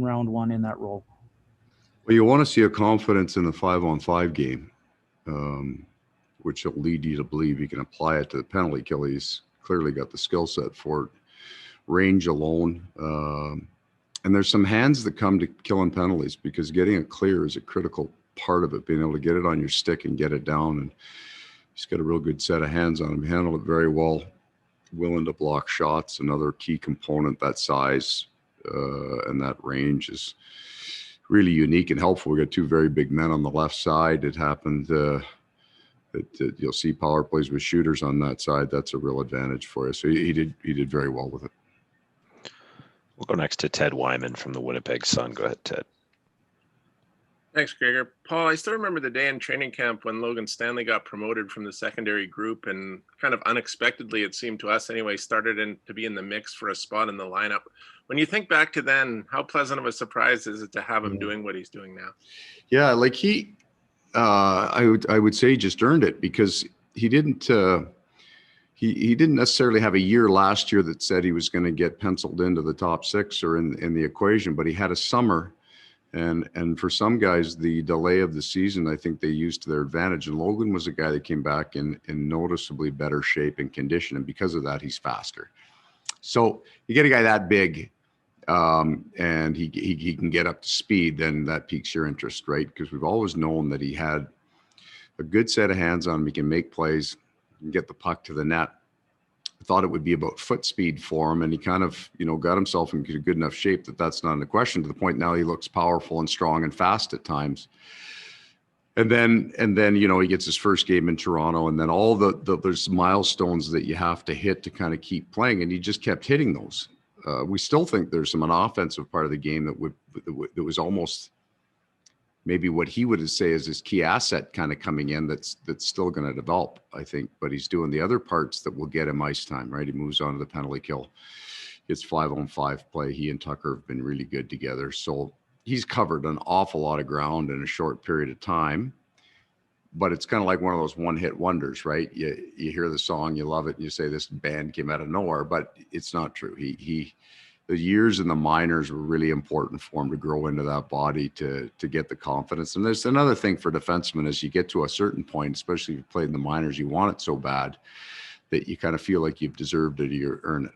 round one in that role. Well, you want to see a confidence in the 5-on-5 game, which will lead you to believe you can apply it to the penalty kill. He's clearly got the skill set for it. Range alone. And there's some hands that come to killing penalties, because getting it clear is a critical part of it, being able to get it on your stick and get it down. And he's got a real good set of hands on him. He handled it very well, willing to block shots. Another key component, that size and that range is really unique and helpful. We got two very big men on the left side. It happened that you'll see power plays with shooters on that side. That's a real advantage for us. So he did very well with it. We'll go next to Ted Wyman from the Winnipeg Sun. Go ahead, Ted. Thanks, Gregor. Paul, I still remember the day in training camp when Logan Stanley got promoted from the secondary group, and kind of unexpectedly, it seemed to us anyway, started to be in the mix for a spot in the lineup. When you think back to then, how pleasant of a surprise is it to have him doing what he's doing now? Yeah, like I would say he just earned it, because he didn't necessarily have a year last year that said he was going to get penciled into the top six or in the equation, but he had a summer. And for some guys, the delay of the season, I think they used to their advantage. And Logan was a guy that came back in noticeably better shape and condition. And because of that, he's faster. So you get a guy that big and he can get up to speed, then that piques your interest, right? Because we've always known that he had a good set of hands on him. He can make plays, and get the puck to the net. I thought it would be about foot speed for him, and he kind of, got himself in good enough shape that that's not in the question, to the point now he looks powerful and strong and fast at times. And then he gets his first game in Toronto, and then all there's milestones that you have to hit to kind of keep playing, and he just kept hitting those. We still think there's an offensive part of the game that was almost maybe what he would say is his key asset kind of coming in, that's still going to develop, I think. But he's doing the other parts that will get him ice time, right? He moves on to the penalty kill. It's 5-on-5 play. He and Tucker have been really good together. So he's covered an awful lot of ground in a short period of time. But it's kind of like one of those one-hit wonders, right? You hear the song, you love it, and you say this band came out of nowhere, but it's not true. The years in the minors were really important for him to grow into that body, to get the confidence. And there's another thing for defensemen, as you get to a certain point, especially if you played in the minors, you want it so bad that you kind of feel like you've deserved it or you earn it.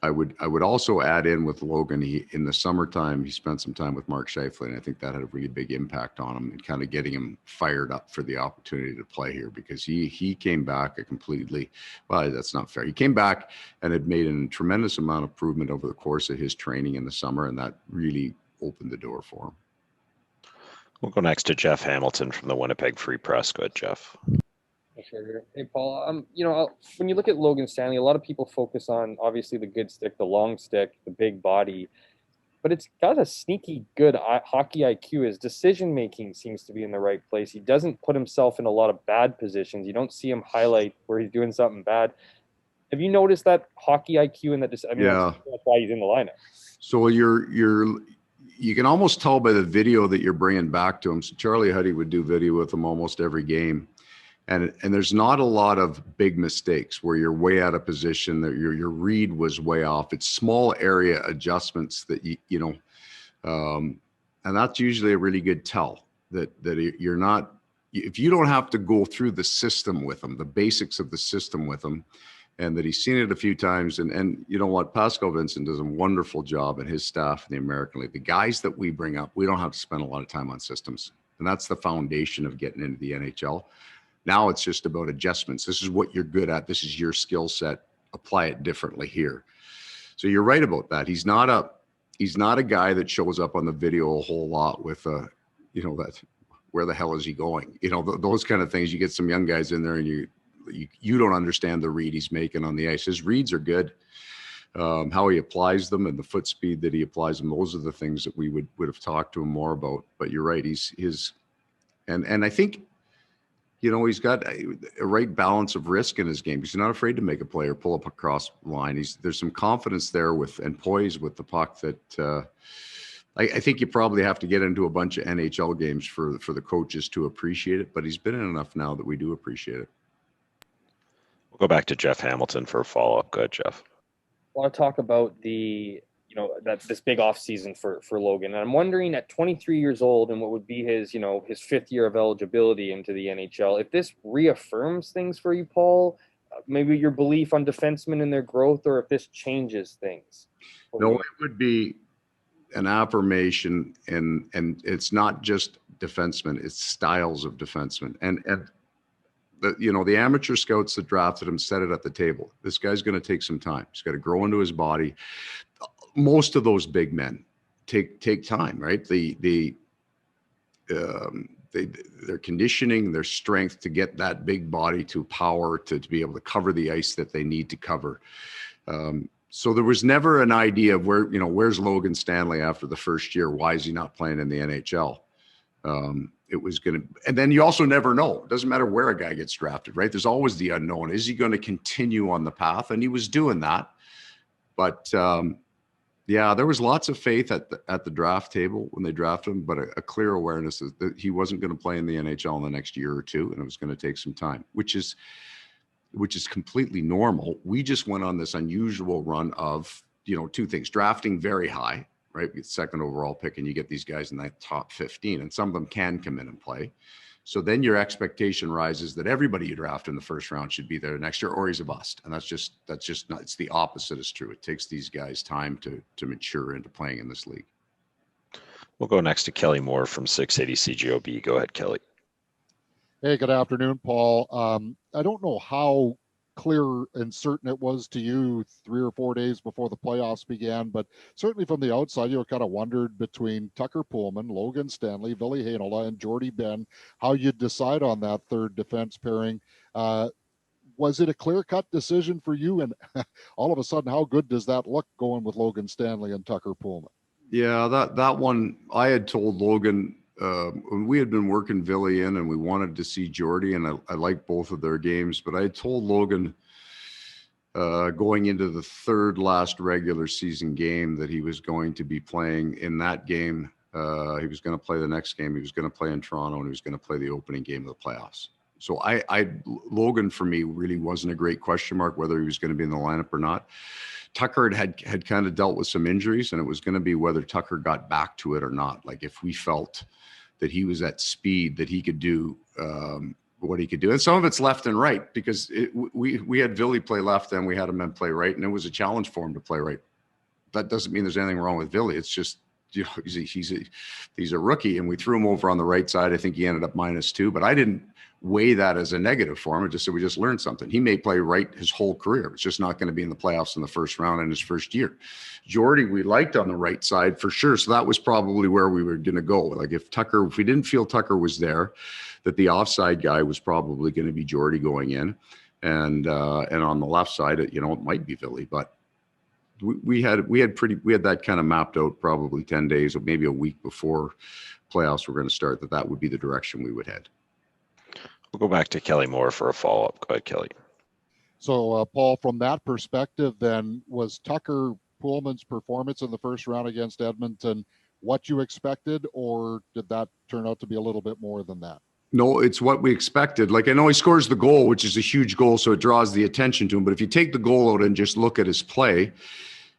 I would also add in with Logan, in the summertime, he spent some time with Mark Scheifele, and I think that had a really big impact on him and kind of getting him fired up for the opportunity to play here, because he came back that's not fair. He came back and had made a tremendous amount of improvement over the course of his training in the summer, and that really opened the door for him. We'll go next to Jeff Hamilton from the Winnipeg Free Press. Go ahead, Jeff. Sure. Hey, Paul, when you look at Logan Stanley, a lot of people focus on, obviously, the good stick, the long stick, the big body, but it's got a sneaky good hockey IQ. His decision-making seems to be in the right place. He doesn't put himself in a lot of bad positions. You don't see him highlight where he's doing something bad. Have you noticed that hockey IQ in that? Yeah. That's why he's in the lineup. So you can almost tell by the video that you're bringing back to him. So Charlie Huddy would do video with him almost every game. And there's not a lot of big mistakes where you're way out of position, that your read was way off. It's small area adjustments that and that's usually a really good tell that you're not, if you don't have to go through the system with them, the basics of the system with them, and that he's seen it a few times. And you know what, Pascal Vincent does a wonderful job, and his staff in the American League. The guys that we bring up, we don't have to spend a lot of time on systems, and that's the foundation of getting into the NHL. Now it's just about adjustments. This is what you're good at. This is your skill set. Apply it differently here. So you're right about that. He's not a guy that shows up on the video a whole lot with that where the hell is he going? Those kind of things. You get some young guys in there and you don't understand the read he's making on the ice. His reads are good. How he applies them and the foot speed that he applies them, those are the things that we would have talked to him more about. But you're right. And I think, he's got a right balance of risk in his game. He's not afraid to make a play or pull up across the line. There's some confidence there and poise with the puck that I think you probably have to get into a bunch of NHL games for the coaches to appreciate it. But he's been in enough now that we do appreciate it. We'll go back to Jeff Hamilton for a follow-up. Go ahead, Jeff. I want to talk about the that this big off season for Logan. And I'm wondering, at 23 years old and what would be his fifth year of eligibility into the NHL, if this reaffirms things for you, Paul, maybe your belief on defensemen and their growth, or if this changes things. No, it would be an affirmation, and it's not just defensemen, it's styles of defensemen. And the amateur scouts that drafted him said it at the table. This guy's going to take some time. He's got to grow into his body. Most of those big men take time, right? Their conditioning, their strength to get that big body to power to be able to cover the ice that they need to cover. So there was never an idea of where's Logan Stanley after the first year? Why is he not playing in the NHL? It was going to, and then you also never know. It doesn't matter where a guy gets drafted, right? There's always the unknown. Is he going to continue on the path? And he was doing that. But yeah, there was lots of faith at the draft table when they drafted him, but a clear awareness that he wasn't going to play in the NHL in the next year or two, and it was going to take some time, which is completely normal. We just went on this unusual run of, two things: drafting very high, right? You get second overall pick, and you get these guys in that top 15, and some of them can come in and play. So then your expectation rises that everybody you draft in the first round should be there next year, or he's a bust. And that's just not, it's the opposite is true. It takes these guys time to mature into playing in this league. We'll go next to Kelly Moore from 680 CGOB. Go ahead, Kelly. Hey, good afternoon, Paul. I don't know how clear and certain it was to you 3 or 4 days before the playoffs began, but certainly from the outside, you kind of wondered between Tucker Poolman, Logan Stanley, Ville Heinola, and Jordy Ben, how you'd decide on that third defense pairing. Was it a clear-cut decision for you? And all of a sudden, how good does that look going with Logan Stanley and Tucker Poolman? Yeah, that one, I had told Logan, we had been working Ville in, and we wanted to see Jordy, and I liked both of their games, but I had told Logan going into the third last regular season game that he was going to be playing in that game. He was going to play the next game. He was going to play in Toronto, and he was going to play the opening game of the playoffs. So Logan for me really wasn't a great question mark whether he was going to be in the lineup or not. Tucker had kind of dealt with some injuries, and it was going to be whether Tucker got back to it or not. Like if we felt that he was at speed, that he could do what he could do. And some of it's left and right, because we had Ville play left and we had him play right, and it was a challenge for him to play right. That doesn't mean there's anything wrong with Ville. It's just, he's a rookie, and we threw him over on the right side. I think he ended up -2, but I didn't weigh that as a negative for him. It just said we just learned something. He may play right his whole career. It's just not going to be in the playoffs in the first round in his first year. Jordy, we liked on the right side for sure. So that was probably where we were going to go. Like if we didn't feel Tucker was there, that the offside guy was probably going to be Jordy going in. And on the left side, it might be Ville, but we had that kind of mapped out probably 10 days or maybe a week before playoffs were going to start, that would be the direction we would head. We'll go back to Kelly Moore for a follow-up. Go ahead, Kelly. So, Paul, from that perspective, then, was Tucker Poolman's performance in the first round against Edmonton what you expected, or did that turn out to be a little bit more than that? No, it's what we expected. Like, I know he scores the goal, which is a huge goal, so it draws the attention to him. But if you take the goal out and just look at his play,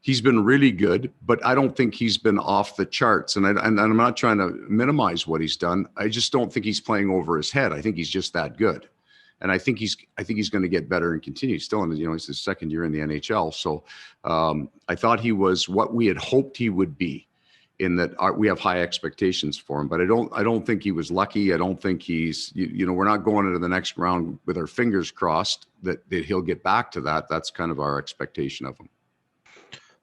he's been really good, but I don't think he's been off the charts. And I'm not trying to minimize what he's done. I just don't think he's playing over his head. I think he's just that good. And I think he's going to get better and continue. Still in he's his second year in the NHL. So I thought he was what we had hoped he would be, in that we have high expectations for him. But I don't think he was lucky. I don't think he's, we're not going into the next round with our fingers crossed that he'll get back to that. That's kind of our expectation of him.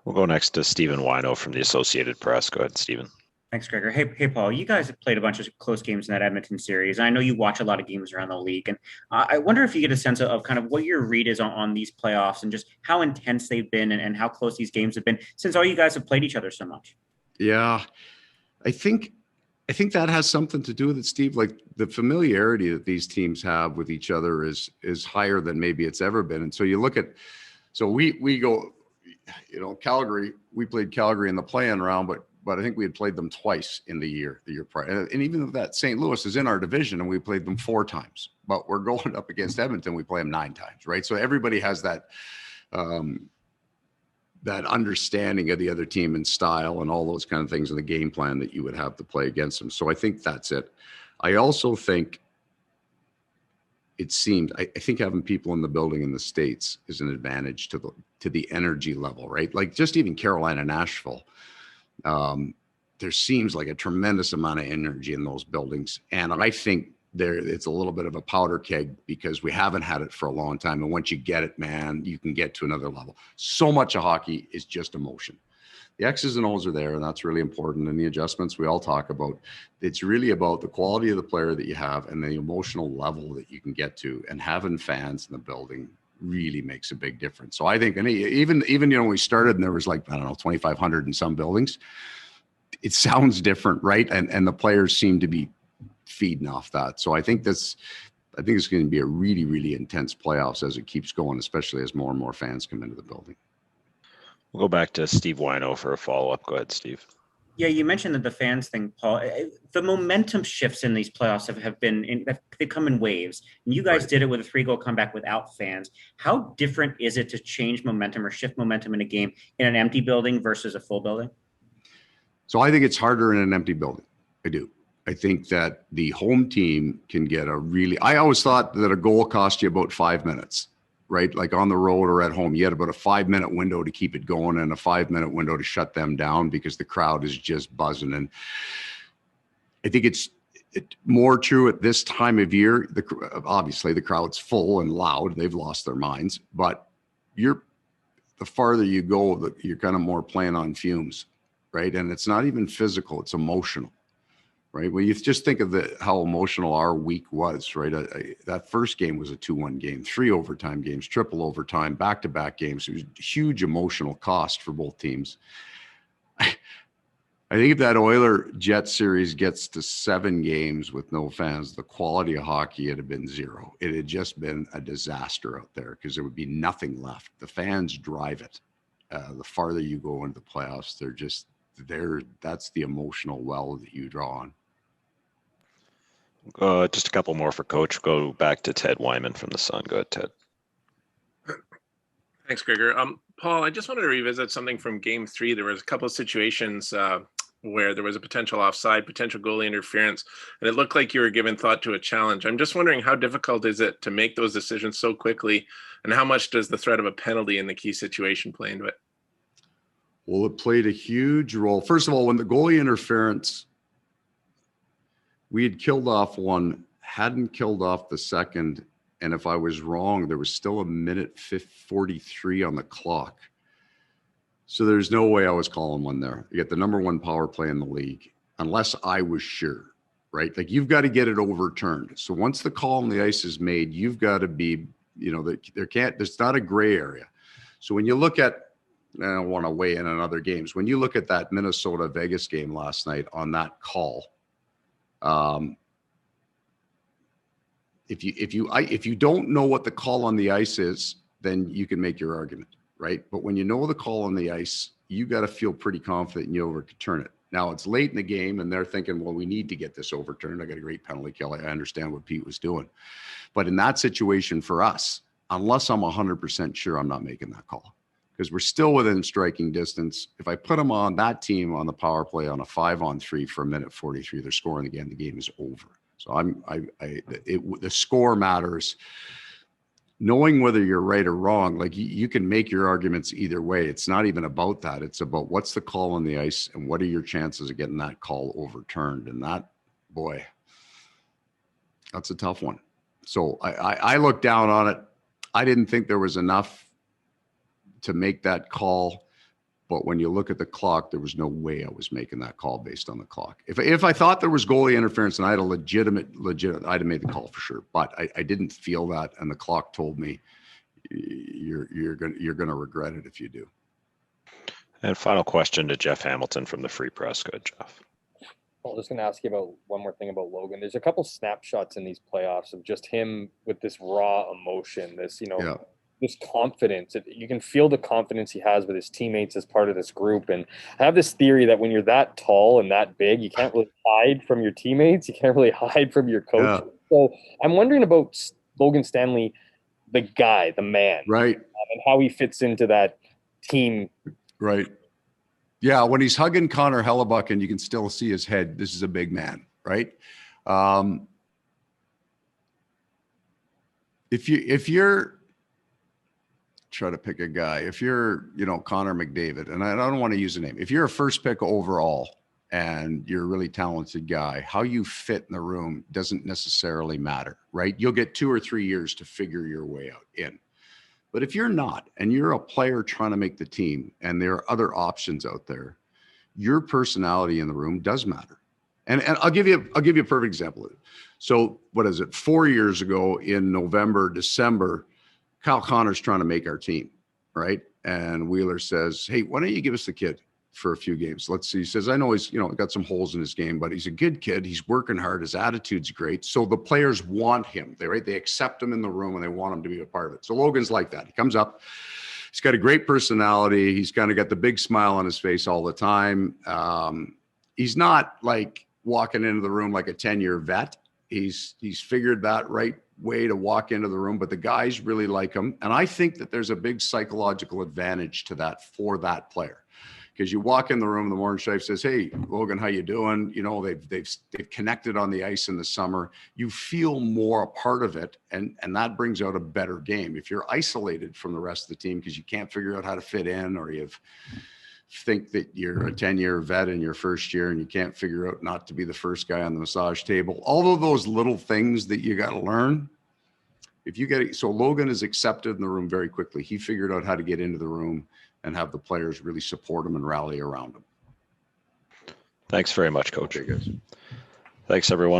We'll go next to Stephen Wino from the Associated Press. Go ahead, Stephen. Thanks, Gregor. Hey, Paul, you guys have played a bunch of close games in that Edmonton series. I know you watch a lot of games around the league, and I wonder if you get a sense of kind of what your read is on these playoffs and just how intense they've been and how close these games have been since all you guys have played each other so much. Yeah, I think that has something to do with it, Steve. Like the familiarity that these teams have with each other is higher than maybe it's ever been. And so you look at, we go, Calgary, we played Calgary in the play-in round, but I think we had played them twice in the year prior. And even though that St. Louis is in our division and we played them 4 times, but we're going up against Edmonton, we play them 9 times, right? So everybody has that that understanding of the other team and style and all those kind of things in the game plan that you would have to play against them. So I think that's it. I also think it seemed, I think having people in the building in the States is an advantage to the energy level, right? Like just even Carolina, Nashville, there seems like a tremendous amount of energy in those buildings. And I think it's a little bit of a powder keg because we haven't had it for a long time. And once you get it, man, you can get to another level. So much of hockey is just emotion. The X's and O's are there, and that's really important. And the adjustments we all talk about, it's really about the quality of the player that you have and the emotional level that you can get to. And having fans in the building really makes a big difference. So I think, and even when we started and there was like, I don't know, 2,500 in some buildings, it sounds different, right? And the players seem to be feeding off that. So I think it's going to be a really, really intense playoffs as it keeps going, especially as more and more fans come into the building. We'll go back to Steve Wino for a follow-up. Go ahead, Steve. Yeah, you mentioned that the fans thing, Paul. The momentum shifts in these playoffs they come in waves. And you guys did it with a 3-goal comeback without fans. How different is it to change momentum or shift momentum in a game in an empty building versus a full building? So I think it's harder in an empty building. I do. I think that the home team can get I always thought that a goal cost you about 5 minutes, right? Like on the road or at home, you had about a 5-minute window to keep it going and a 5-minute window to shut them down because the crowd is just buzzing. And I think it's more true at this time of year. Obviously the crowd's full and loud. They've lost their minds, but the farther you go, you're kind of more playing on fumes, right? And it's not even physical, it's emotional. Right. Well, you just think of how emotional our week was, right? That first game was a 2-1 game, 3 overtime games, triple overtime, back-to-back games. It was a huge emotional cost for both teams. I think if that Oiler-Jet series gets to 7 games with no fans, the quality of hockey would have been 0. It had just been a disaster out there because there would be nothing left. The fans drive it. The farther you go into the playoffs, they're just there. That's the emotional well that you draw on. Just a couple more for Coach. Go back to Ted Wyman from the Sun. Go ahead, Ted. Thanks, Gregor. Paul, I just wanted to revisit something from Game 3. There was a couple of situations where there was a potential offside, potential goalie interference, and it looked like you were giving thought to a challenge. I'm just wondering how difficult is it to make those decisions so quickly, and how much does the threat of a penalty in the key situation play into it? Well, it played a huge role. First of all, when the goalie interference, we had killed off one, hadn't killed off the second. And if I was wrong, there was still a minute 43 on the clock. So there's no way I was calling one there. You get the number 1 power play in the league, unless I was sure, right? Like you've got to get it overturned. So once the call on the ice is made, you've got to be, there's not a gray area. So when you look at, I don't want to weigh in on other games. When you look at that Minnesota Vegas game last night on that call, if you don't know what the call on the ice is, then you can make your argument, right? But when you know the call on the ice, you got to feel pretty confident you overturn it. Now it's late in the game and they're thinking, well, we need to get this overturned. I got a great penalty kill. I understand what Pete was doing. But in that situation for us, unless I'm 100% sure, I'm not making that call because we're still within striking distance. If I put them on that team on the power play on a 5-on-3 for a minute 43, they're scoring again. The game is over. So the score matters. Knowing whether you're right or wrong, like you can make your arguments either way. It's not even about that. It's about what's the call on the ice and what are your chances of getting that call overturned. And that, boy, that's a tough one. So I looked down on it. I didn't think there was enough to make that call. But when you look at the clock, there was no way I was making that call based on the clock. If I thought there was goalie interference and I had a legitimate, I'd have made the call for sure. But I didn't feel that, and the clock told me you're gonna regret it if you do. And final question to Jeff Hamilton from the Free Press. Good, Jeff. I'm just going to ask you about one more thing about Logan. There's a couple snapshots in these playoffs of just him with this raw emotion, this this confidence. You can feel the confidence he has with his teammates as part of this group. And I have this theory that when you're that tall and that big, you can't really hide from your teammates. You can't really hide from your coach. Yeah. So I'm wondering about Logan Stanley, the guy, the man, right, and how he fits into that team. Right. Yeah, when he's hugging Connor Hellebuck and you can still see his head, this is a big man, right? If you're try to pick a guy, if you're, Connor McDavid, and I don't want to use a name, if you're a first pick overall and you're a really talented guy, how you fit in the room doesn't necessarily matter, right? You'll get 2 or 3 years to figure your way out in. But if you're not, and you're a player trying to make the team, and there are other options out there, your personality in the room does matter. And I'll give you a perfect example. So what is it? 4 years ago in November, December, Kyle Connor's trying to make our team, right? And Wheeler says, hey, why don't you give us the kid for a few games? Let's see. He says, I know he's, got some holes in his game, but he's a good kid. He's working hard. His attitude's great. So the players want him. They accept him in the room and they want him to be a part of it. So Logan's like that. He comes up. He's got a great personality. He's kind of got the big smile on his face all the time. He's not like walking into the room like a 10-year vet. He's figured that right way to walk into the room, but the guys really like him. And I think that there's a big psychological advantage to that for that player. Because you walk in the room, the morning shift says, hey, Logan, how you doing? They've connected on the ice in the summer. You feel more a part of it, and that brings out a better game. If you're isolated from the rest of the team because you can't figure out how to fit in, or you think that you're a 10-year vet in your first year and you can't figure out not to be the first guy on the massage table, all of those little things that you got to learn. If you get it, so Logan is accepted in the room very quickly. He figured out how to get into the room and have the players really support him and rally around him. Thanks very much, Coach. Okay, guys. Thanks, everyone.